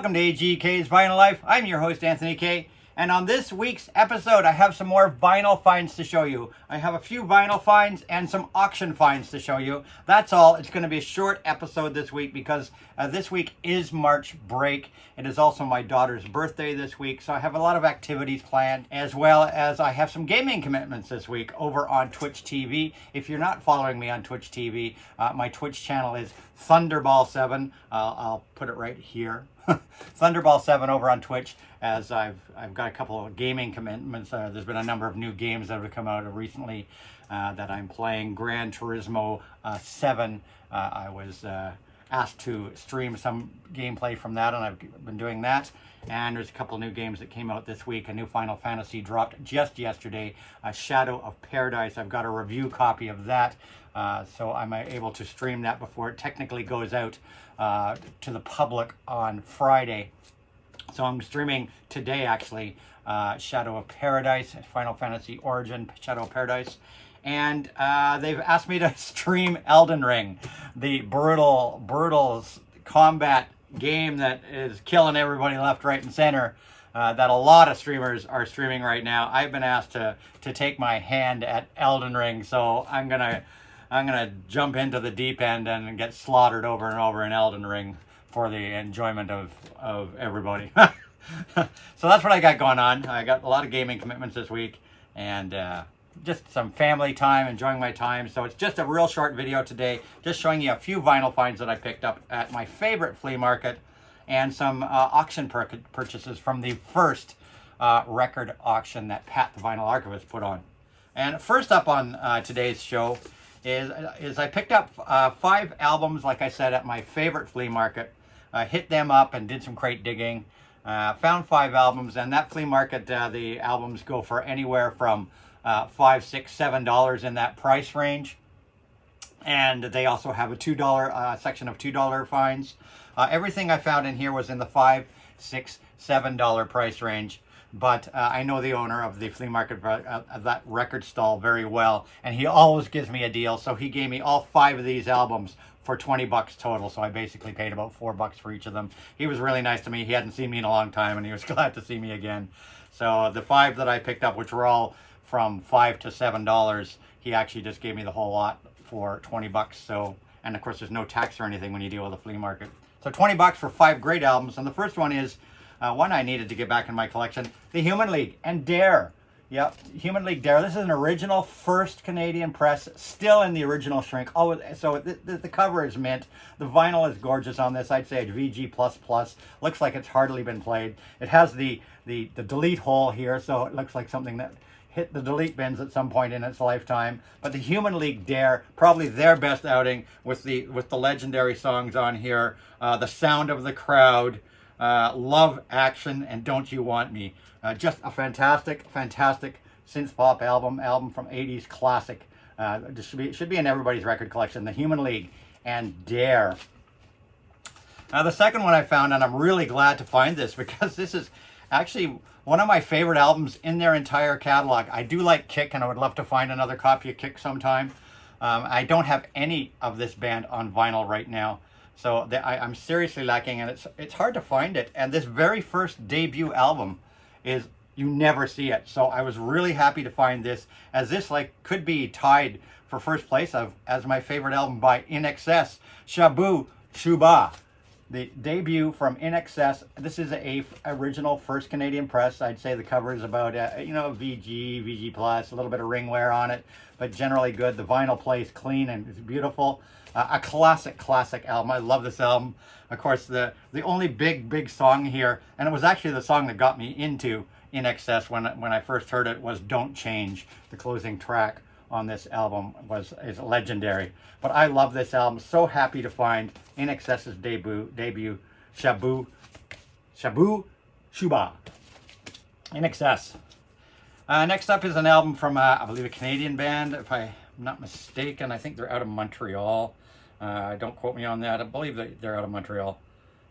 Welcome to AGK's Vinyl Life. I'm your host, Anthony K. And on this week's episode, I have some more vinyl finds to show you. I have a few vinyl finds and some auction finds to show you. That's all. It's going to be a short episode this week because this week is March break. It is also my daughter's birthday this week, so I have a lot of activities planned, as well as I have some gaming commitments this week over on Twitch TV. If you're not following me on Twitch TV, my Twitch channel is Thunderball7. I'll put it right here. Thunderball7 over on Twitch, as I've got a couple of gaming commitments. There's been a number of new games that have come out recently that I'm playing. Gran Turismo 7. I was asked to stream some gameplay from that, and I've been doing that. And there's a couple of new games that came out this week. A new Final Fantasy dropped just yesterday, Shadow of Paradise. I've got a review copy of that, so I'm able to stream that before it technically goes out to the public on Friday. So I'm streaming today, actually, Shadow of Paradise, Final Fantasy Origin, Shadow of Paradise. And they've asked me to stream Elden Ring, the brutal combat game that is killing everybody left, right, and center, that a lot of streamers are streaming right now. I've been asked to take my hand at Elden Ring, so I'm gonna jump into the deep end and get slaughtered over and over in Elden Ring for the enjoyment of everybody. So that's what I got going on. I got a lot of gaming commitments this week, and just some family time, enjoying my time. So it's just a real short video today, just showing you a few vinyl finds that I picked up at my favorite flea market, and some auction purchases from the first record auction that Pat the Vinyl Archivist put on. And first up on today's show is I picked up 5 albums, like I said, at my favorite flea market. Hit them up and did some crate digging. Found 5 albums, and that flea market, the albums go for anywhere from $5, $6, $7 in that price range. And they also have a $2 section of $2 finds. Everything I found in here was in the $5, $6, $7 price range. But I know the owner of the flea market, of that record stall, very well, and he always gives me a deal. So he gave me all 5 of these albums for 20 bucks total. So I basically paid about 4 bucks for each of them. He was really nice to me. He hadn't seen me in a long time, and he was glad to see me again. So the 5 that I picked up, which were all from $5 to $7, he actually just gave me the whole lot for 20 bucks. So, and of course, there's no tax or anything when you deal with a flea market. So 20 bucks for 5 great albums. And the first one is one I needed to get back in my collection, The Human League and Dare. Yep, Human League Dare. This is an original first Canadian press, still in the original shrink. Oh, so the cover is mint. The vinyl is gorgeous on this. I'd say it's VG++. Looks like it's hardly been played. It has the delete hole here, so it looks like something that hit the delete bins at some point in its lifetime. But the Human League Dare, probably their best outing, with the legendary songs on here, The Sound of the Crowd, Love Action, and Don't You Want Me. Just a fantastic synth pop album from 80s classic. Should be in everybody's record collection. The Human League and Dare. Now the second one I found, and I'm really glad to find this because this is actually one of my favorite albums in their entire catalog. I do like Kick, and I would love to find another copy of Kick sometime. I don't have any of this band on vinyl right now, so I'm seriously lacking, and it's hard to find it. And this very first debut album is, you never see it. So I was really happy to find this, as this could be tied for first place as my favorite album by In Excess, Shabu Shuba. The debut from In Excess. This is a original first Canadian press. I'd say the cover is about VG+, a little bit of ringware on it, but generally good. The vinyl plays clean and it's beautiful. A classic album. I love this album. Of course, the only big song here, and it was actually the song that got me into In Excess when I first heard it, was Don't Change. The closing track on this album is legendary. But I love this album. So happy to find In Excess's debut, Shabu Shuba. In Excess. Next up is an album from I believe a Canadian band, if I'm not mistaken. I think they're out of Montreal. Don't quote me on that. I believe they're out of Montreal.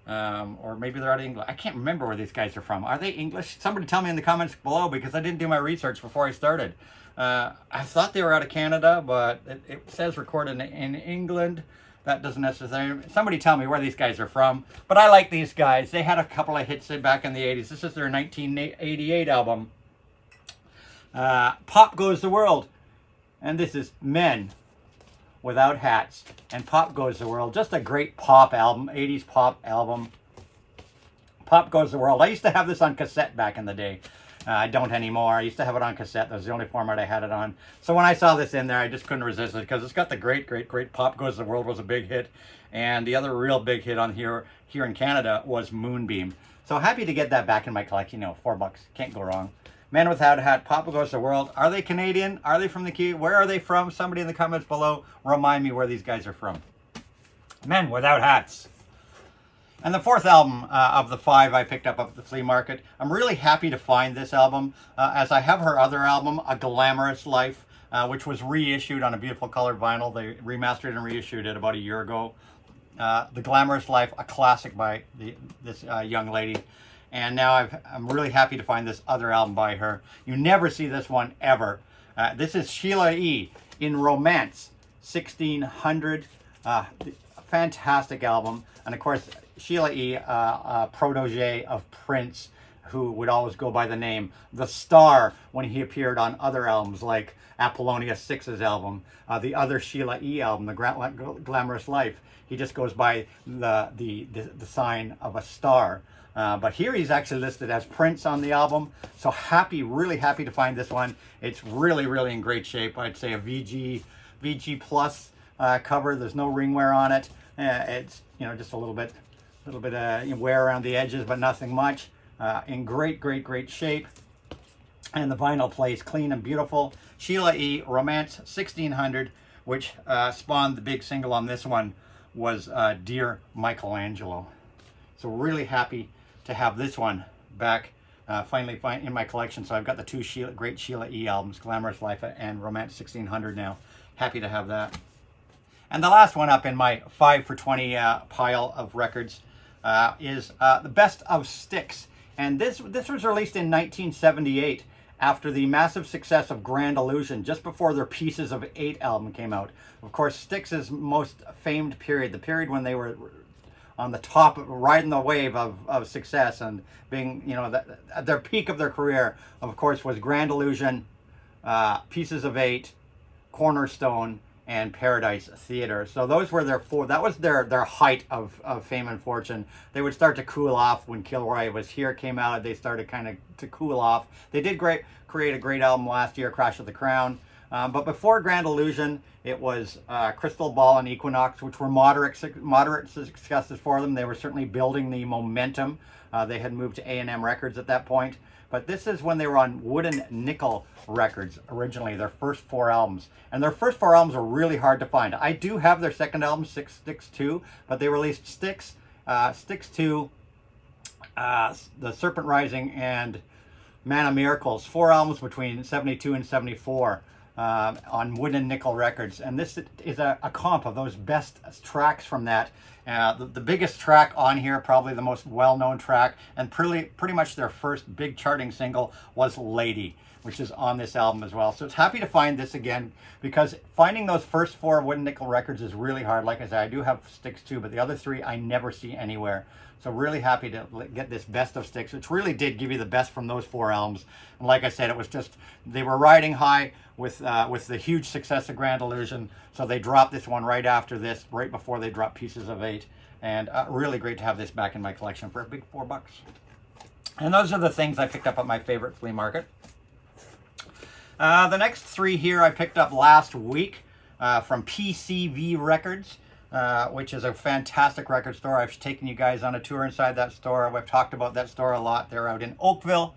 Or maybe they're out of England. I can't remember where these guys are from. Are they English? Somebody tell me in the comments below, because I didn't do my research before I started. I thought they were out of Canada, but it says recorded in England. that doesn't necessarily, somebody tell me where these guys are from, but I like these guys. They had a couple of hits back in the 80s. This is their 1988 album, Pop Goes the World, and this is Men Without Hats, and Pop Goes the World. Just a great pop album, 80s pop album. Pop Goes the World. I used to have this on cassette back in the day. I don't anymore. I used to have it on cassette. That was the only format I had it on. So when I saw this in there, I just couldn't resist it because it's got the great Pop Goes the World was a big hit. And the other real big hit on here in Canada was Moonbeam. So happy to get that back in my collection. You know, $4. Can't go wrong. Men Without a Hat, Pop Goes the World. Are they Canadian? Are they from the Key? Where are they from? Somebody in the comments below, remind me where these guys are from. Men Without Hats. And the fourth album of the 5 I picked up at the flea market. I'm really happy to find this album, as I have her other album, A Glamorous Life, which was reissued on a beautiful colored vinyl. They remastered and reissued it about a year ago. The Glamorous Life, a classic by this young lady. And now I'm really happy to find this other album by her. You never see this one ever. This is Sheila E. in Romance 1600. Fantastic album. And of course, Sheila E., a protege of Prince, who would always go by the name The Star when he appeared on other albums like Apollonia 6's album, the other Sheila E. album, The Glamorous Life. He just goes by the sign of a star. But here he's actually listed as Prince on the album. So really happy to find this one. It's really in great shape. I'd say a VG plus cover. There's no ring wear on it. It's, you know, just a little bit wear around the edges, but nothing much. In great shape. And the vinyl plays clean and beautiful. Sheila E. Romance 1600, which spawned the big single on this one, was Dear Michelangelo. So really happy to have this one back finally in my collection. So I've got the two great Sheila E. albums, Glamorous Life and Romance 1600 now. Happy to have that. And the last one up in my 5 for 20 pile of records is the Best of Styx. And this was released in 1978 after the massive success of Grand Illusion, just before their Pieces of 8 album came out. Of course, Styx's most famed period, the period when they were on the top, riding the wave of success and being, you know, at their peak of their career, of course, was Grand Illusion, Pieces of 8, Cornerstone, and Paradise Theater. So those were that was their height of fame and fortune. They would start to cool off when Kilroy Was Here came out. They started kind of to cool off. They did create a great album last year, Crash of the Crown. But before Grand Illusion, it was Crystal Ball and Equinox, which were moderate successes for them. They were certainly building the momentum. They had moved to A&M Records at that point. But this is when they were on Wooden Nickel Records originally, their first 4 albums. And their first 4 albums were really hard to find. I do have their second album, Styx 2, but they released Styx, Styx 2, The Serpent Rising, and Man of Miracles. 4 albums between 72 and 74 on Wooden Nickel Records. And this is a comp of those best tracks from that. The biggest track on here, probably the most well-known track, and pretty much their first big charting single was Lady, which is on this album as well. So it's happy to find this again, because finding those first 4 Wooden Nickel records is really hard. Like I said, I do have Styx 2, but the other 3 I never see anywhere. So really happy to get this Best of Styx, which really did give you the best from those 4 albums. And like I said, it was just, they were riding high with the huge success of Grand Illusion. So they dropped this one right after this, right before they dropped Pieces of 8. And really great to have this back in my collection for a big $4. And those are the things I picked up at my favorite flea market. The next 3 here I picked up last week from PCV Records, which is a fantastic record store. I've taken you guys on a tour inside that store. I've talked about that store a lot. They're out in Oakville,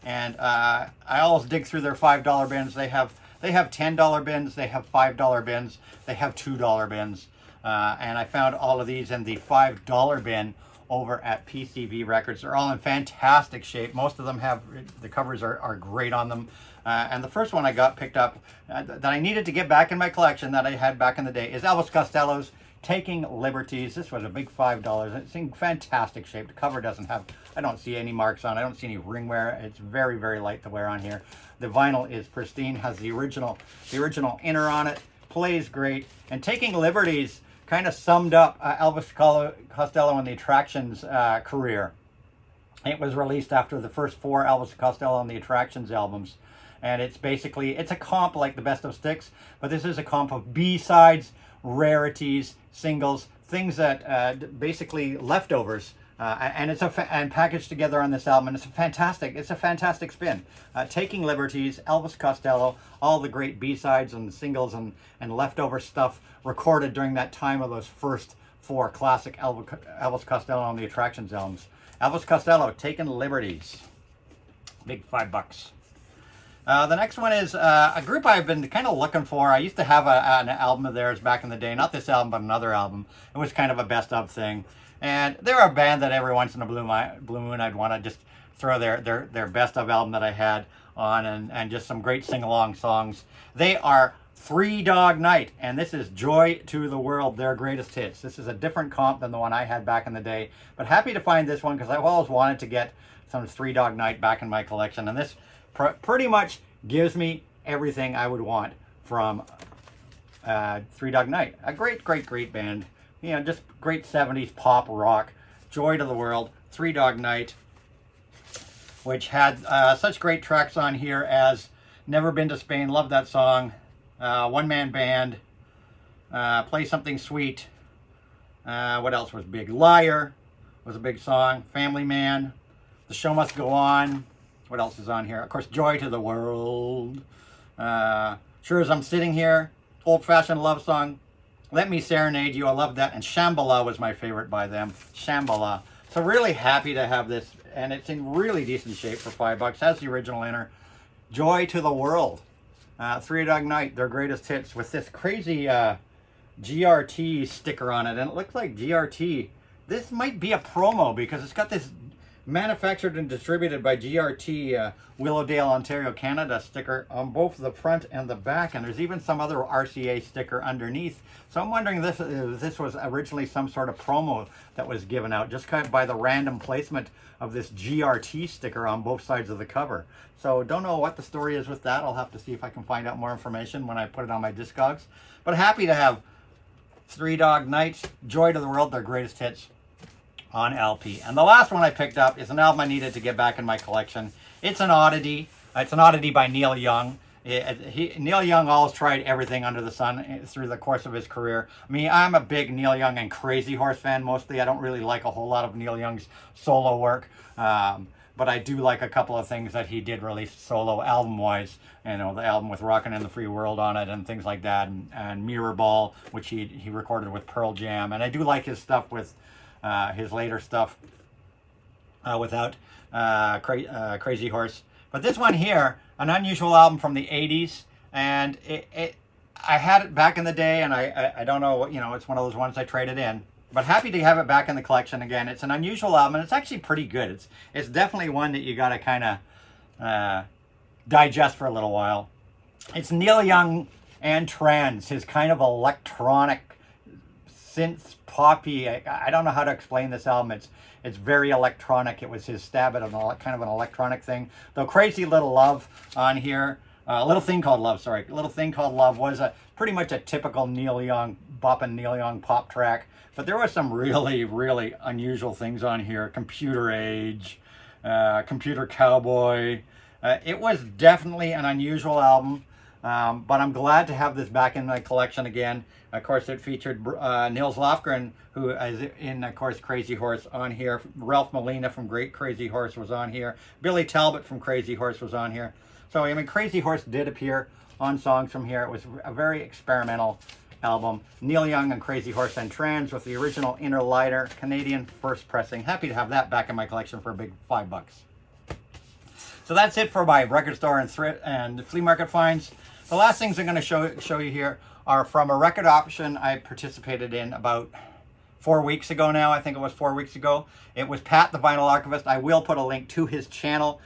and I always dig through their $5 bins. They have $10 bins, they have $5 bins, they have $2 bins, and I found all of these in the $5 bin over at PCV Records. They're all in fantastic shape. Most of them have, the covers are great on them. And the first one I picked up that I needed to get back in my collection that I had back in the day is Elvis Costello's Taking Liberties. This was a big $5. It's in fantastic shape. The cover doesn't have, I don't see any marks on it. I don't see any ring wear. It's very light to wear on here. The vinyl is pristine, has the original inner on it, plays great. And Taking Liberties kind of summed up Elvis Costello and the Attractions career. It was released after the first 4 Elvis Costello and the Attractions albums. And it's basically, it's a comp like the Best of Sticks, but this is a comp of B-sides, rarities, singles, things that basically leftovers. And it's and packaged together on this album, and it's a fantastic spin. Taking Liberties, Elvis Costello, all the great B-sides and singles and leftover stuff recorded during that time of those first 4 classic Elvis Costello and the Attractions albums. Elvis Costello, Taking Liberties. Big $5. The next one is a group I've been kind of looking for. I used to have an album of theirs back in the day. Not this album, but another album. It was kind of a best of thing. And they're a band that every once in a blue moon I'd want to just throw their best of album that I had on and just some great sing-along songs. They are Three Dog Night, and this is Joy to the World, their greatest hits. This is a different comp than the one I had back in the day, but happy to find this one because I've always wanted to get some Three Dog Night back in my collection, and this pretty much gives me everything I would want from Three Dog Night. A great band. You know, just great 70s pop rock. Joy to the World, Three Dog Night, which had such great tracks on here as Never Been to Spain, love that song. One Man Band, Play Something Sweet. What else was big? Liar was a big song. Family Man, The Show Must Go On. What else is on here? Of course, Joy to the World. Sure As I'm Sitting Here, Old Fashioned Love Song. Let Me Serenade You, I love that. And Shambhala was my favorite by them. Shambhala. So really happy to have this, and it's in really decent shape for $5. Has the original inner. Joy to the World. Three Dog Night, their greatest hits, with this crazy GRT sticker on it. And it looks like GRT. This might be a promo because it's got this manufactured and distributed by GRT Willowdale, Ontario, Canada sticker on both the front and the back, and there's even some other RCA sticker underneath. So I'm wondering if this was originally some sort of promo that was given out just kind of by the random placement of this GRT sticker on both sides of the cover. So don't know what the story is with that. I'll have to see if I can find out more information when I put it on my Discogs. But happy to have Three Dog Nights, Joy to the World, their greatest hits on LP. And the last one I picked up is an album I needed to get back in my collection. It's an oddity. It's an oddity by Neil Young. Neil Young always tried everything under the sun through the course of his career. I mean, I'm a big Neil Young and Crazy Horse fan mostly. I don't really like a whole lot of Neil Young's solo work. But I do like a couple of things that he did release solo album-wise. You know, the album with Rockin' in the Free World on it and things like that. And Mirror Ball, which he recorded with Pearl Jam. And I do like his stuff with his later stuff without Crazy Horse. But this one here, an unusual album from the 80s. And I had it back in the day, and I don't know, you know, it's one of those ones I traded in. But happy to have it back in the collection again. It's an unusual album, and it's actually pretty good. It's definitely one that you got to kind of digest for a little while. It's Neil Young and Trance, his kind of electronic synth poppy. I don't know how to explain this album. It's very electronic. It was his stab at kind of an electronic thing. Though Crazy Little Love on here, Little Thing Called Love was pretty much a typical Neil Young, bopping Neil Young pop track. But there were some really, really unusual things on here. Computer Age, Computer Cowboy. It was definitely an unusual album, but I'm glad to have this back in my collection again. Of course, it featured Nils Lofgren, who is in, of course, Crazy Horse on here. Ralph Molina from Great Crazy Horse was on here. Billy Talbot from Crazy Horse was on here. So, I mean, Crazy Horse did appear on songs from here. It was a very experimental album. Neil Young and Crazy Horse and Trance with the original Inner Lighter, Canadian first pressing. Happy to have that back in my collection for a big $5. So that's it for my record store and thrift and flea market finds. The last things I'm going to show you here are from a record auction I participated in about 4 weeks ago now. I think it was 4 weeks ago. It was Pat, the Vinyl Archivist. I will put a link to his channel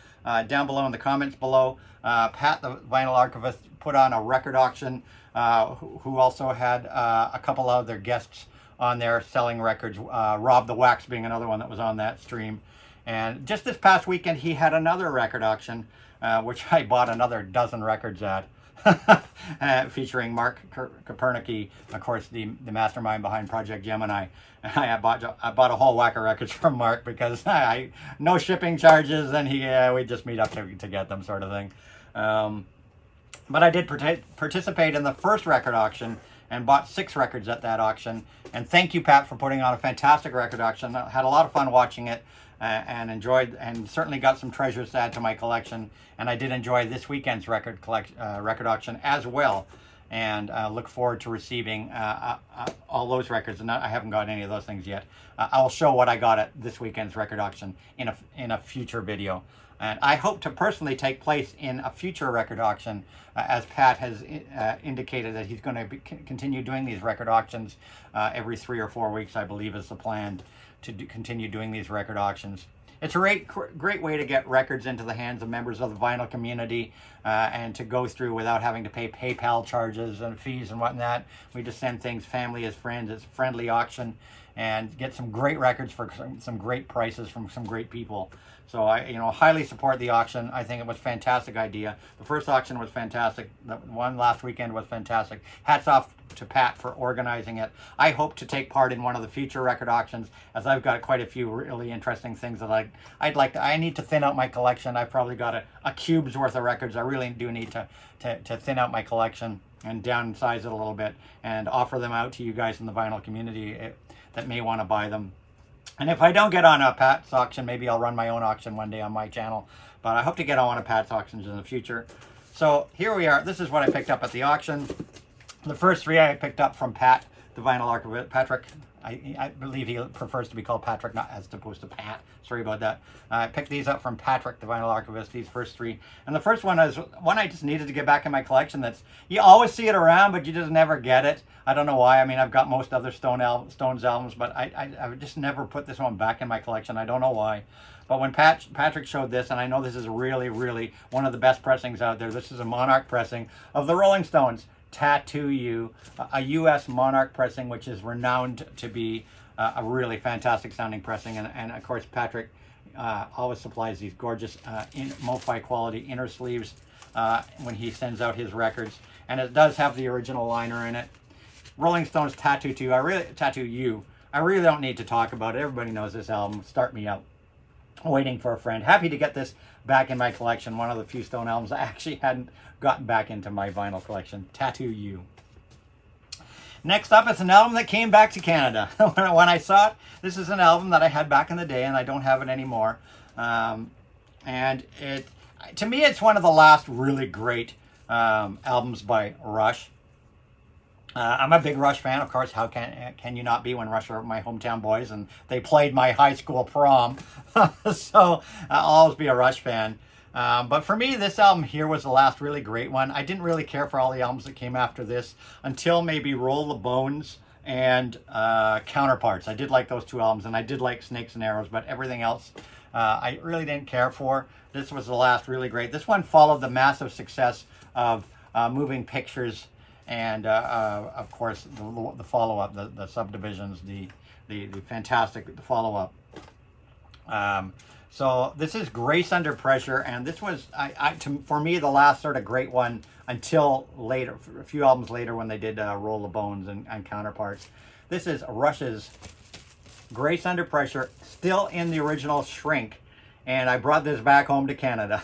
down below in the comments below. Pat, the Vinyl Archivist, put on a record auction, who also had a couple of other guests on there selling records. Rob the Wax being another one that was on that stream. And just this past weekend, he had another record auction, which I bought another dozen records at. featuring Mark Kopernicki, of course, the mastermind behind Project Gemini. I bought a whole whack of records from Mark because no shipping charges, and we just meet up to get them, sort of thing. But I did participate in the first record auction and bought 6 records at that auction. And thank you, Pat, for putting on a fantastic record auction. I had a lot of fun watching it and enjoyed, and certainly got some treasures to add to my collection. And I did enjoy this weekend's record auction as well. And look forward to receiving all those records. And I haven't got any of those things yet. I'll show what I got at this weekend's record auction in a future video. And I hope to personally take place in a future record auction, as Pat has indicated that he's going to continue doing these record auctions every 3 or 4 weeks, I believe is the plan, to continue doing these record auctions. It's a great way to get records into the hands of members of the vinyl community and to go through without having to pay PayPal charges and fees and whatnot. We just send things family as friends. It's a friendly auction and get some great records for some great prices from some great people. So I highly support the auction. I think it was a fantastic idea. The first auction was fantastic. The one last weekend was fantastic. Hats off to Pat for organizing it. I hope to take part in one of the future record auctions, as I've got quite a few really interesting things that I need to thin out my collection. I've probably got a cube's worth of records. I really do need to thin out my collection and downsize it a little bit and offer them out to you guys in the vinyl community that may want to buy them. And if I don't get on a Pat's auction, maybe I'll run my own auction one day on my channel. But I hope to get on one of Pat's auctions in the future. So here we are. This is what I picked up at the auction. The first 3 I picked up from Pat, the Vinyl Archivist. Patrick, I believe he prefers to be called Patrick, not as opposed to Pat. Sorry about that. I picked these up from Patrick, the Vinyl Archivist, these first 3. And the first one is one I just needed to get back in my collection. You always see it around, but you just never get it. I don't know why. I mean, I've got most other Stones albums, but I just never put this one back in my collection. I don't know why. But when Patrick showed this, and I know this is really, really one of the best pressings out there. This is a Monarch pressing of the Rolling Stones' Tattoo You, a U.S. Monarch pressing, which is renowned to be a really fantastic sounding pressing. And of course, Patrick always supplies these gorgeous MoFi quality inner sleeves when he sends out his records. And it does have the original liner in it. Rolling Stones' Tattoo You. I really don't need to talk about it. Everybody knows this album. Start Me Out. Waiting for a Friend. Happy to get this back in my collection. One of the few Stone albums I actually hadn't gotten back into my vinyl collection. Tattoo You. Next up, it's an album that came back to Canada. When I saw it, this is an album that I had back in the day, and I don't have it anymore. And to me, it's one of the last really great albums by Rush. I'm a big Rush fan, of course. How can you not be when Rush are my hometown boys and they played my high school prom? So I'll always be a Rush fan. But for me, this album here was the last really great one. I didn't really care for all the albums that came after this until maybe Roll the Bones and Counterparts. I did like those 2 albums, and I did like Snakes and Arrows, but everything else I really didn't care for. This was the last really great. This one followed the massive success of Moving Pictures and of course the follow-up, the subdivisions, the fantastic follow-up. So this is Grace Under Pressure, and this was for me the last sort of great one until later, a few albums later when they did Roll the Bones and Counterparts. This is Rush's Grace Under Pressure, still in the original shrink. And I brought this back home to Canada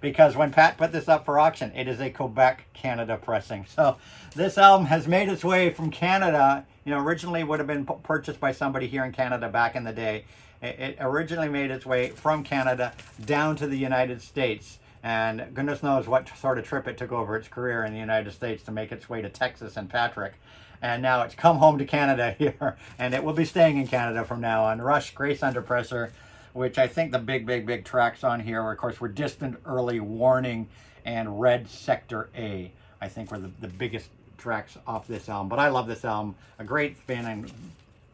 because when Pat put this up for auction, it is a Quebec, Canada pressing. So this album has made its way from Canada. Originally would have been purchased by somebody here in Canada back in the day. It originally made its way from Canada down to the United States. And goodness knows what sort of trip it took over its career in the United States to make its way to Texas and Patrick. And now it's come home to Canada here. And it will be staying in Canada from now on. Rush, Grace Under Pressure, which I think the big tracks on here are, of course, were Distant Early Warning and Red Sector A. I think were the biggest tracks off this album. But I love this album. A great spin and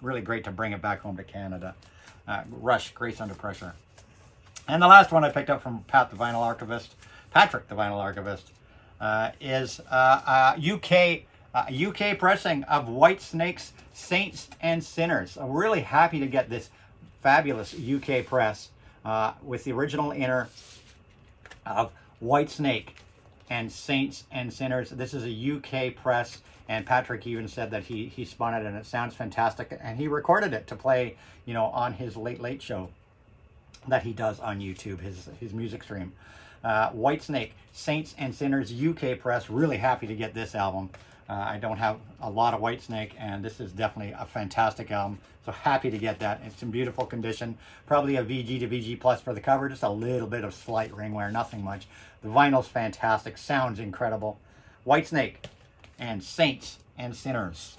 really great to bring it back home to Canada. Rush, Grace Under Pressure. And the last one I picked up from Patrick the Vinyl Archivist, is a UK pressing of Whitesnake's Saints and Sinners. I'm really happy to get this fabulous UK press with the original inner of Whitesnake. and Saints and Sinners. This is a UK press, and Patrick even said that he spun it, and it sounds fantastic. And he recorded it to play, you know, on his Late Late Show that he does on YouTube, his music stream. Whitesnake, Saints and Sinners, UK press. Really happy to get this album. I don't have a lot of Whitesnake, and this is definitely a fantastic album. So happy to get that. It's in beautiful condition. Probably a VG to VG plus for the cover. Just a little bit of slight ring wear, nothing much. The vinyl's fantastic. Sounds incredible. Whitesnake and Saints and Sinners.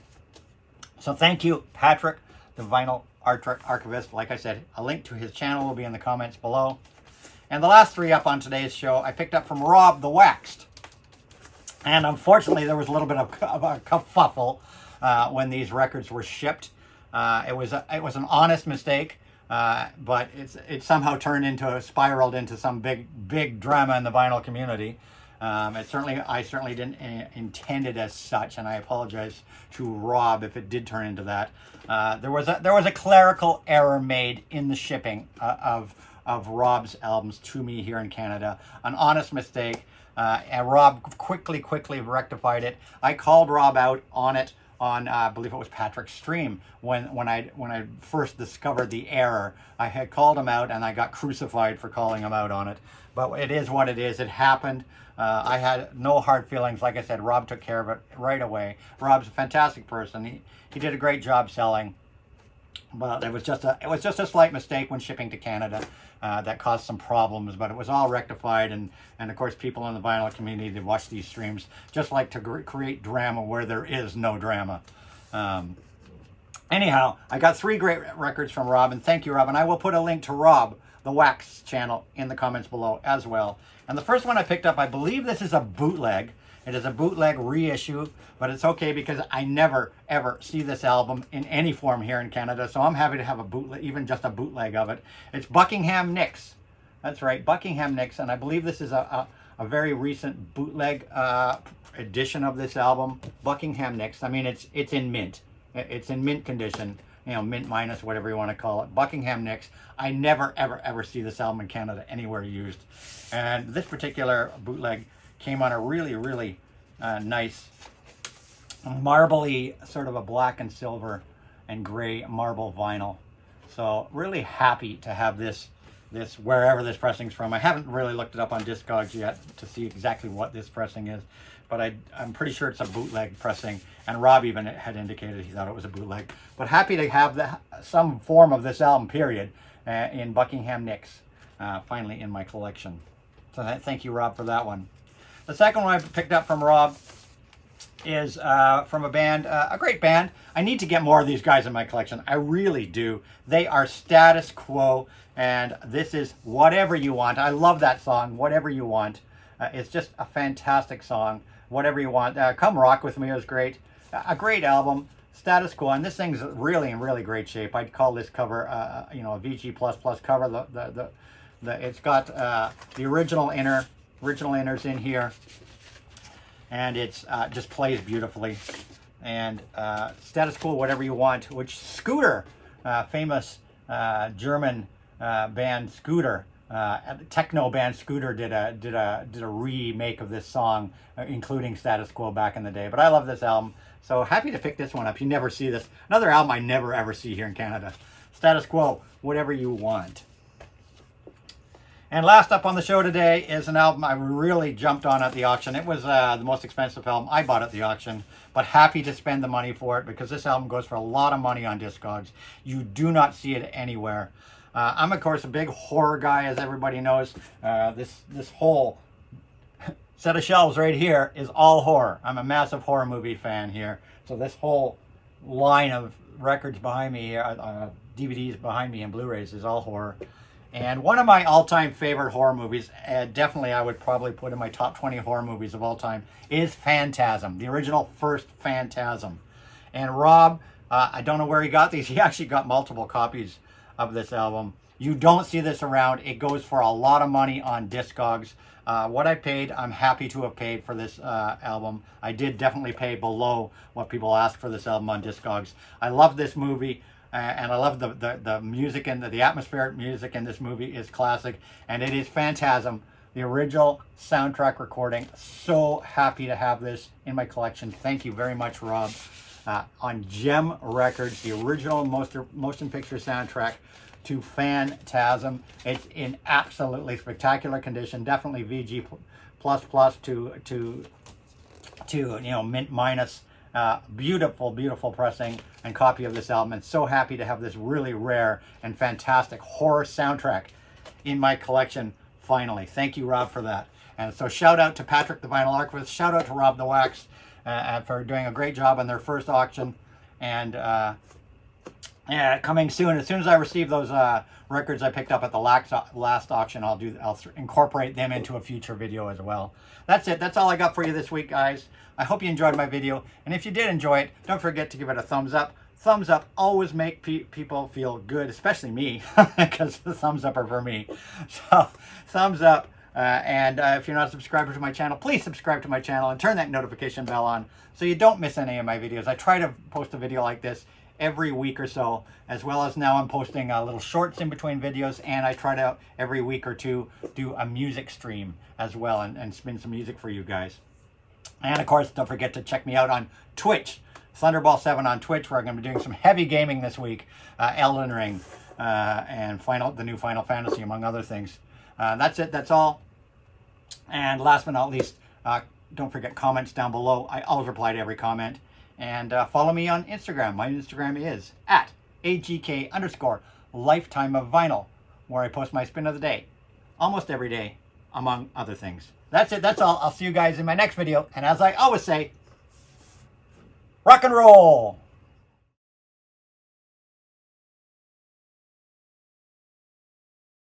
So thank you, Patrick, the Vinyl Archivist. Like I said, a link to his channel will be in the comments below. And the last three up on today's show, I picked up from Rob the Waxed. And unfortunately, there was a little bit of a kerfuffle when these records were shipped. It was an honest mistake, but it somehow spiraled into some big drama in the vinyl community. I certainly didn't intend it as such, and I apologize to Rob if it did turn into that. There was a clerical error made in the shipping of Rob's albums to me here in Canada. An honest mistake, and Rob quickly rectified it. I called Rob out on it on I believe it was Patrick's stream when I first discovered the error. I had called him out, and I got crucified for calling him out on it. But it is what it is. It happened. I had no hard feelings. Like I said, Rob took care of it right away. Rob's a fantastic person. He did a great job selling. But it was just a slight mistake when shipping to Canada that caused some problems. But it was all rectified, and of course, people in the vinyl community that watch these streams just like to create drama where there is no drama. Anyhow, I got 3 great records from Rob, and thank you, Rob. And I will put a link to Rob the Wax channel in the comments below as well. And the first one I picked up, I believe this is a bootleg. It is a bootleg reissue, but it's okay because I never ever see this album in any form here in Canada, so I'm happy to have a bootleg, even just a bootleg of it. It's Buckingham Nicks. That's right, Buckingham Nicks, and I believe this is a very recent bootleg edition of this album, Buckingham Nicks. I mean, it's in mint. It's in mint condition, you know, mint minus, whatever you want to call it. Buckingham Nicks. I never ever see this album in Canada anywhere used, and this particular bootleg came on a really nice marbly, sort of a black and silver and gray marble vinyl. So really happy to have this wherever this pressing's from. I haven't really looked it up on Discogs yet to see exactly what this pressing is, but I'm pretty sure it's a bootleg pressing, and Rob even had indicated he thought it was a bootleg. But happy to have some form of this album, period, in Buckingham Nicks, finally in my collection. So thank you, Rob, for that one. The second one I picked up from Rob is from a band, a great band. I need to get more of these guys in my collection. I really do. They are Status Quo, and this is Whatever You Want. I love that song, Whatever You Want. It's just a fantastic song, Whatever You Want. Come Rock With Me is great. A great album, Status Quo, and this thing's really in really great shape. I'd call this cover, a VG++ cover. It's got the original inners in here, and it's just plays beautifully. And Status Quo, Whatever You Want, which Scooter, famous German band Scooter, techno band Scooter did a remake of this song, including Status Quo back in the day. But I love this album, so happy to pick this one up. You never see this. Another album I never ever see here in Canada. Status Quo, Whatever You Want. And last up on the show today is an album I really jumped on at the auction. It was the most expensive album I bought at the auction, but happy to spend the money for it because this album goes for a lot of money on Discogs. You do not see it anywhere. I'm, of course, a big horror guy, as everybody knows. This whole set of shelves right here is all horror. I'm a massive horror movie fan here. So this whole line of records behind me, DVDs behind me and Blu-rays is all horror. And one of my all-time favorite horror movies, definitely I would probably put in my top 20 horror movies of all time, is Phantasm, the original first Phantasm. And Rob, I don't know where he got these. He actually got multiple copies of this album. You don't see this around. It goes for a lot of money on Discogs. What I paid, I'm happy to have paid for this album. I did definitely pay below what people ask for this album on Discogs. I love this movie. And I love the music, and the atmospheric music in this movie is classic. And it is Phantasm the original soundtrack recording. So happy to have this in my collection. Thank you very much, Rob. On Gem Records, the original motion picture soundtrack to Phantasm. It's in absolutely spectacular condition. Definitely VG to mint minus. Beautiful pressing and copy of this album, and so happy to have this really rare and fantastic horror soundtrack in my collection finally. Thank you, Rob, for that. And so shout out to Patrick the Vinyl Archivist, shout out to Rob the Wax for doing a great job on their first auction. And yeah, coming soon. As soon as I receive those records I picked up at the last auction, I'll incorporate them into a future video as well. That's it. That's all I got for you this week, guys. I hope you enjoyed my video, and if you did enjoy it, don't forget to give it a thumbs up. Thumbs up always make people feel good, especially me, because the thumbs up are for me. So thumbs up, and if you're not a subscriber to my channel, please subscribe to my channel and turn that notification bell on so you don't miss any of my videos. I try to post a video like this every week or so, as well as now I'm posting little shorts in between videos, and I try to every week or two do a music stream as well and spin some music for you guys. And of course, don't forget to check me out on Twitch, Thunderball7 on Twitch, where I'm going to be doing some heavy gaming this week, Elden Ring, and the new Final Fantasy, among other things. That's it. That's all. And last but not least, don't forget comments down below. I always reply to every comment. And follow me on Instagram. My Instagram is @AGK_Lifetime of Vinyl, where I post my spin of the day almost every day, among other things. That's it. That's all. I'll see you guys in my next video. And as I always say, rock and roll.